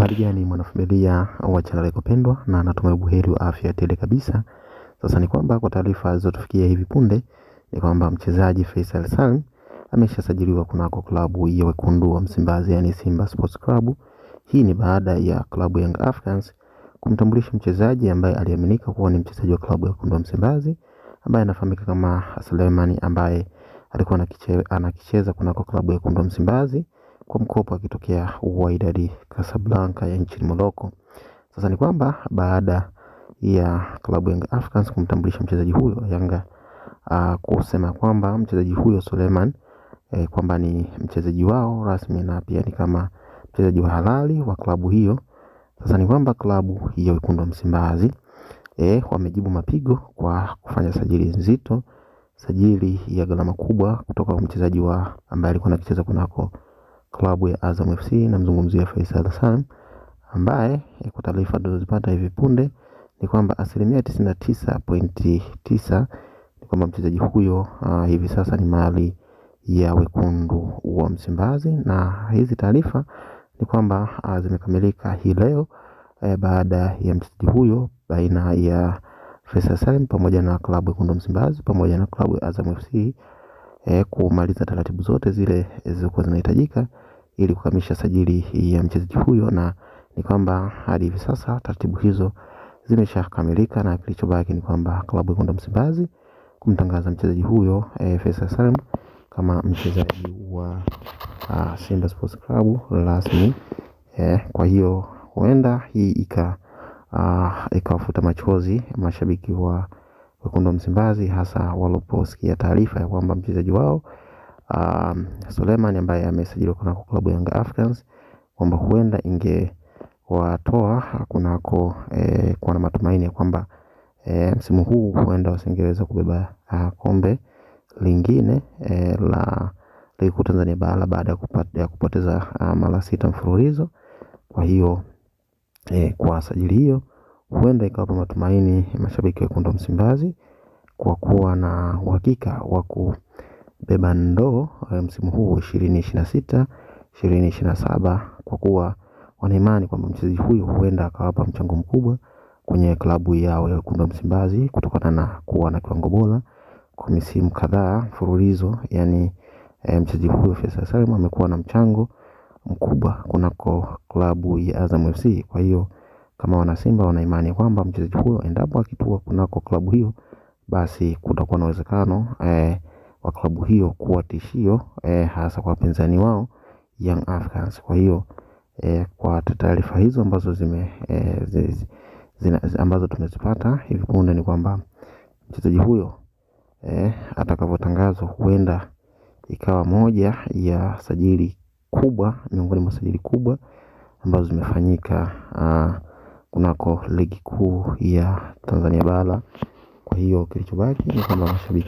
Uhali gani mwanafamilia wa channel yako pendwa, na natumai buheri wa afya tele kabisa. Sasa ni kwamba kwa taarifa zilizotufikia hivi punde ni kwamba mchezaji Faisal Salum ameshasajiliwa kunako klabu ya wekundu wa Msimbazi, yani Simba Sports Club. Hii ni baada ya klabu ya Young Africans kumtambulisha mchezaji ambaye aliaminika kuwa ni mchezaji wa klabu ya wekundu wa Msimbazi, ambaye anafahamika kama Suleiman, ambaye alikuwa anakicheza kunako klabu ya wekundu wa Msimbazi kwa mkopo akitokea Wydad Casablanca ya nchini Morocco. Sasa ni kwamba baada ya klabu ya Young Africans kumtambulisha mchezaji huyo, Yanga kusema kwamba mchezaji huyo Suleiman kwamba ni mchezaji wao rasmi na pia ni kama mchezaji wa halali wa klabu hiyo. Sasa ni kwamba klabu ya wekundu wa Msimbazi wamejibu mapigo kwa kufanya sajili nzito, sajili ya gharama kubwa kutoka kwa mchezaji wa ambaye alikuwa anacheza kunako klabu ya Azam FC, na mzungumzia Faisal Salum, ambaye kwa taarifa tulizopata hivi punde ni kwamba 99.9% ni kwamba mchezaji huyo hivi sasa ni mali ya wekundu wa Msimbazi. Na hizi taarifa ni kwamba zimekamilika hii leo baada ya mchezaji huyo baina ya Faisal Salum pamoja na klabu ya wekundu wa Msimbazi pamoja na klabu ya Azam FC kumaliza taratibu zote zile zilizokuwa zinahitajika ili kukamilisha sajili ya mchezaji huyo. Na ni kwamba hadi hivi sasa taratibu hizo zimeshakamilika, na kilichobaki ni kwamba klabu ya wekundu wa Msimbazi kumtangaza mchezaji huyo Faisal Salum kama mchezaji wa Simba Sports Club rasmi. Kwa hiyo huenda hii ikawafuta machozi mashabiki wa wekundu wa Msimbazi, hasa waliposikia taarifa ya kwamba mchezaji wao Suleiman ambaye amesajiliwa kunako klabu ya Young Africans kwamba huenda ingewatoa kunako kwa na matumaini ya kwamba msimu huu huenda wasingeweza kubeba kombe lingine la ligi kuu Tanzania bara baada ya kupoteza mara 6 mfululizo. Kwa hiyo kwa sajili hiyo huenda ikawapa matumaini mashabiki wa wekundu wa Msimbazi kwa kuwa na uhakika wa kubeba ndoo msimu huu 2026 2027, kwa kuwa wana imani kwamba mchezaji huyu huenda akawapa mchango mkubwa kwenye klabu yao ya wekundu wa Msimbazi kutokana na kuwa na kiwango bora kwa misimu kadhaa mfululizo. Yani mchezaji huyu Faisal Salum amekuwa na mchango mkubwa kunako klabu ya Azam FC. Kwa hiyo kama wana Simba wana imani kwamba mchezaji huyo endapo akitua kunako klabu hiyo, basi kutakuwa na uwezekano wa klabu hiyo kuwa tishio hasa kwa wapinzani wao Young Africans. Kwa hiyo kwa taarifa hizo ambazo ambazo tumezipata hivi punde ni kwamba mchezaji huyo atakavyotangazwa huenda ikawa moja ya sajili kubwa miongoni mwa sajili kubwa ambazo zimefanyika kunako ligi kuu ya Tanzania bara. Kwa hiyo kilichobaki ni kwamba mashabiki